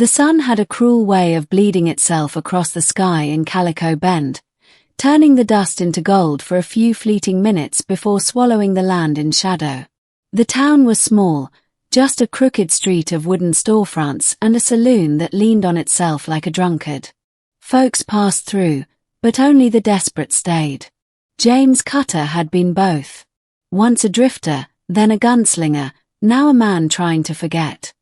The sun had a cruel way of bleeding itself across the sky in Calico Bend, turning the dust into gold for a few fleeting minutes before swallowing the land in shadow. The town was small, just a crooked street of wooden storefronts and a saloon that leaned on itself like a drunkard. Folks passed through, but only the desperate stayed. James Cutter had been both. Once a drifter, then a gunslinger, now a man trying to forget.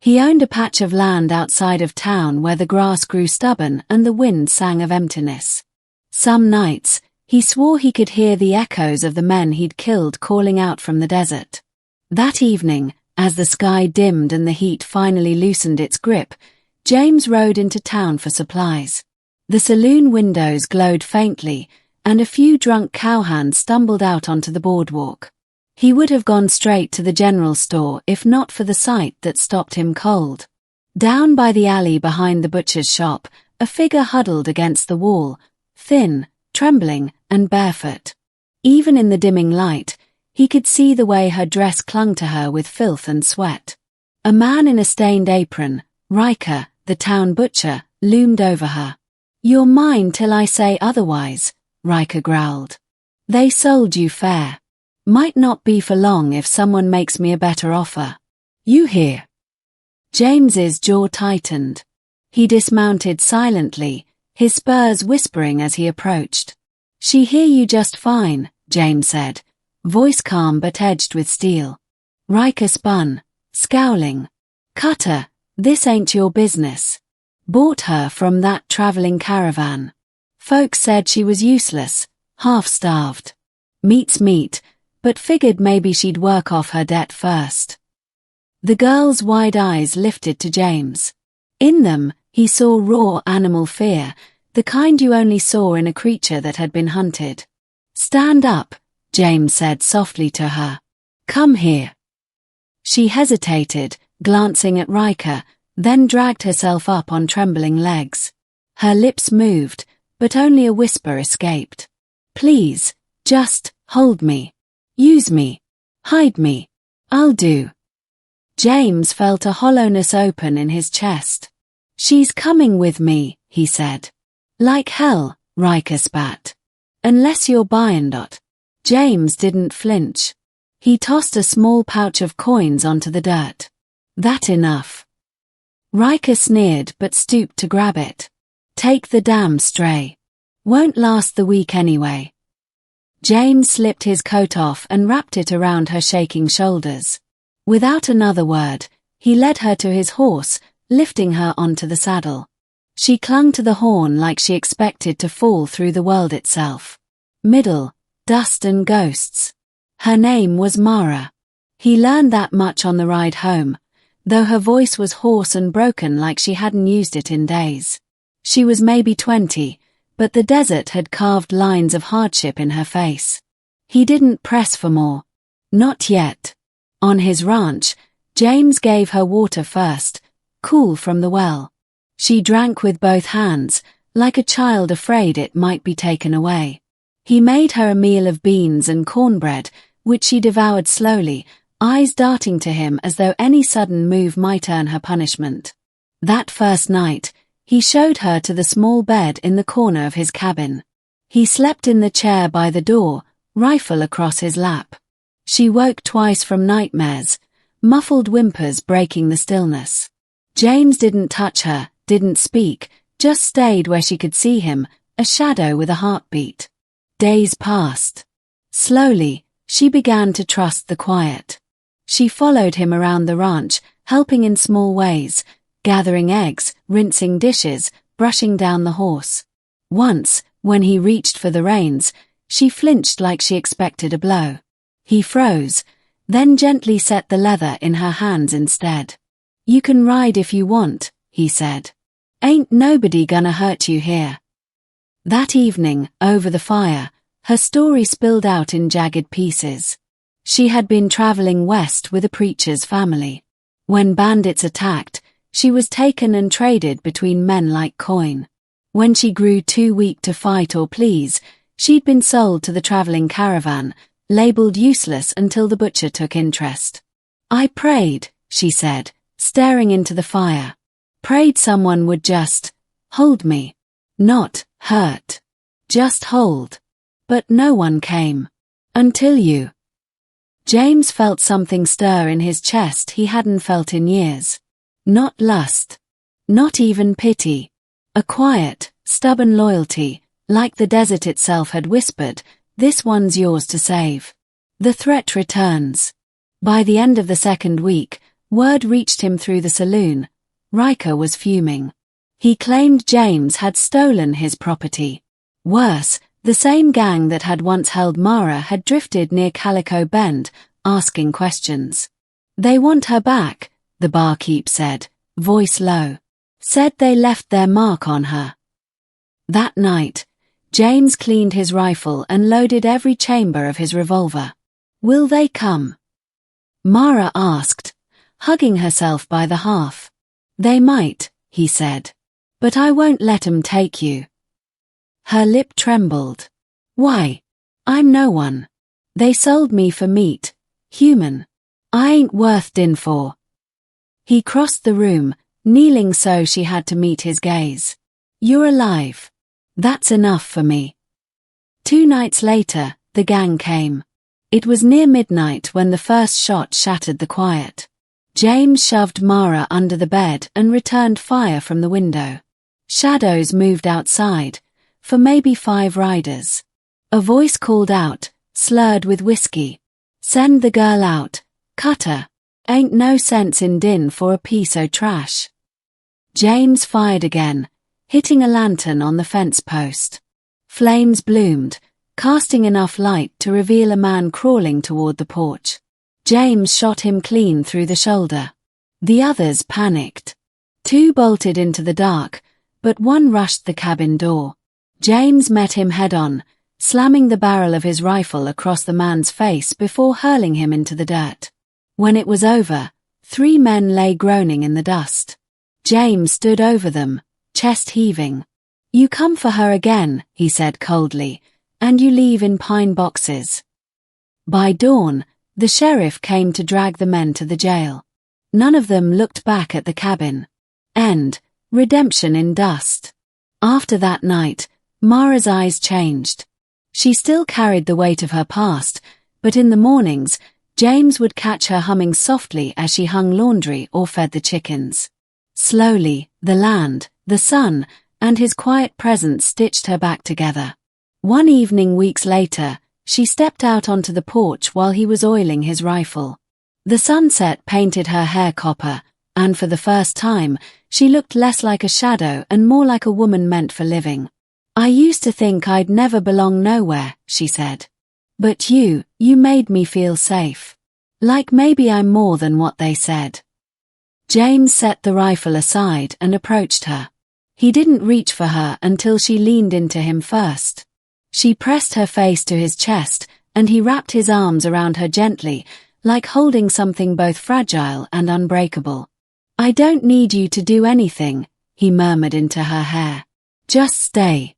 He owned a patch of land outside of town where the grass grew stubborn and the wind sang of emptiness. Some nights, he swore he could hear the echoes of the men he'd killed calling out from the desert. That evening, as the sky dimmed and the heat finally loosened its grip, James rode into town for supplies. The saloon windows glowed faintly, and a few drunk cowhands stumbled out onto the boardwalk. He would have gone straight to the general store if not for the sight that stopped him cold. Down by the alley behind the butcher's shop, a figure huddled against the wall, thin, trembling, and barefoot. Even in the dimming light, he could see the way her dress clung to her with filth and sweat. A man in a stained apron, Riker, the town butcher, loomed over her. "You're mine till I say otherwise," Riker growled. "They sold you fair. Might not be for long if someone makes me a better offer. You hear?" James's jaw tightened. He dismounted silently, his spurs whispering as he approached. "She hear you just fine," James said, voice calm but edged with steel. Riker spun, scowling. "Cutter, this ain't your business. Bought her from that traveling caravan. Folks said she was useless, half-starved. Meat's meat, but figured maybe she'd work off her debt first." The girl's wide eyes lifted to James. In them, he saw raw animal fear, the kind you only saw in a creature that had been hunted. "Stand up," James said softly to her. "Come here." She hesitated, glancing at Riker, then dragged herself up on trembling legs. Her lips moved, but only a whisper escaped. "Please, just hold me. Use me. Hide me. I'll do." James felt a hollowness open in his chest. "She's coming with me," he said. "Like hell," Riker spat. "Unless you're buying it." James didn't flinch. He tossed a small pouch of coins onto the dirt. "That enough?" Riker sneered but stooped to grab it. "Take the damn stray. Won't last the week anyway." James slipped his coat off and wrapped it around her shaking shoulders. Without another word, he led her to his horse, lifting her onto the saddle. She clung to the horn like she expected to fall through the world itself. Middle, dust and ghosts. Her name was Mara. He learned that much on the ride home, though her voice was hoarse and broken like she hadn't used it in days. She was maybe 20, but the desert had carved lines of hardship in her face. He didn't press for more. Not yet. On his ranch, James gave her water first, cool from the well. She drank with both hands, like a child afraid it might be taken away. He made her a meal of beans and cornbread, which she devoured slowly, eyes darting to him as though any sudden move might earn her punishment. That first night, he showed her to the small bed in the corner of his cabin. He slept in the chair by the door, rifle across his lap. She woke twice from nightmares, muffled whimpers breaking the stillness. James didn't touch her, didn't speak, just stayed where she could see him, a shadow with a heartbeat. Days passed. Slowly, she began to trust the quiet. She followed him around the ranch, helping in small ways, gathering eggs, rinsing dishes, brushing down the horse. Once, when he reached for the reins, she flinched like she expected a blow. He froze, then gently set the leather in her hands instead. "You can ride if you want," he said. "Ain't nobody gonna hurt you here." That evening, over the fire, her story spilled out in jagged pieces. She had been traveling west with a preacher's family. When bandits attacked, she was taken and traded between men like coin. When she grew too weak to fight or please, she'd been sold to the traveling caravan, labeled useless until the butcher took interest. "I prayed," she said, staring into the fire. Prayed someone would just hold me. Not hurt. Just hold. But no one came. Until you. James felt something stir in his chest he hadn't felt in years. Not lust. Not even pity. A quiet, stubborn loyalty, like the desert itself had whispered, "This one's yours to save." The threat returns. By the end of the second week, word reached him through the saloon. Riker was fuming. He claimed James had stolen his property. Worse, the same gang that had once held Mara had drifted near Calico Bend, asking questions. "They want her back," the barkeep said, voice low. "Said they left their mark on her." That night, James cleaned his rifle and loaded every chamber of his revolver. "Will they come?" Mara asked, hugging herself by the hearth. "They might," he said. "But I won't let 'em take you." Her lip trembled. "Why? I'm no one. They sold me for meat. Human. I ain't worth din for." He crossed the room, kneeling so she had to meet his gaze. "You're alive. That's enough for me." 2 nights later, the gang came. It was near midnight when the first shot shattered the quiet. James shoved Mara under the bed and returned fire from the window. Shadows moved outside, for maybe 5 riders. A voice called out, slurred with whiskey. "Send the girl out. Cut her. Ain't no sense in din for a piece o' trash." James fired again, hitting a lantern on the fence post. Flames bloomed, casting enough light to reveal a man crawling toward the porch. James shot him clean through the shoulder. The others panicked. 2 bolted into the dark, but 1 rushed the cabin door. James met him head-on, slamming the barrel of his rifle across the man's face before hurling him into the dirt. When it was over, 3 men lay groaning in the dust. James stood over them, chest heaving. "You come for her again," he said coldly, "and you leave in pine boxes." By dawn, the sheriff came to drag the men to the jail. None of them looked back at the cabin. End. Redemption in dust. After that night, Mara's eyes changed. She still carried the weight of her past, but in the mornings, James would catch her humming softly as she hung laundry or fed the chickens. Slowly, the land, the sun, and his quiet presence stitched her back together. One evening weeks later, she stepped out onto the porch while he was oiling his rifle. The sunset painted her hair copper, and for the first time, she looked less like a shadow and more like a woman meant for living. "I used to think I'd never belong nowhere," she said. "But you made me feel safe. Like maybe I'm more than what they said." James set the rifle aside and approached her. He didn't reach for her until she leaned into him first. She pressed her face to his chest, and he wrapped his arms around her gently, like holding something both fragile and unbreakable. "I don't need you to do anything," he murmured into her hair. "Just stay."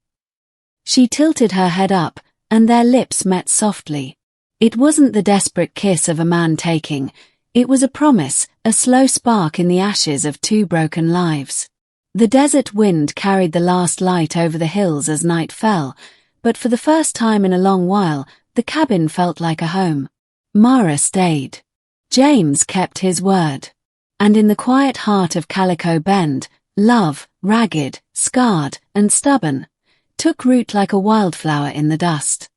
She tilted her head up, and their lips met softly. It wasn't the desperate kiss of a man taking, it was a promise, a slow spark in the ashes of 2 broken lives. The desert wind carried the last light over the hills as night fell, but for the first time in a long while, the cabin felt like a home. Mara stayed. James kept his word. And in the quiet heart of Calico Bend, love, ragged, scarred, and stubborn, took root like a wildflower in the dust.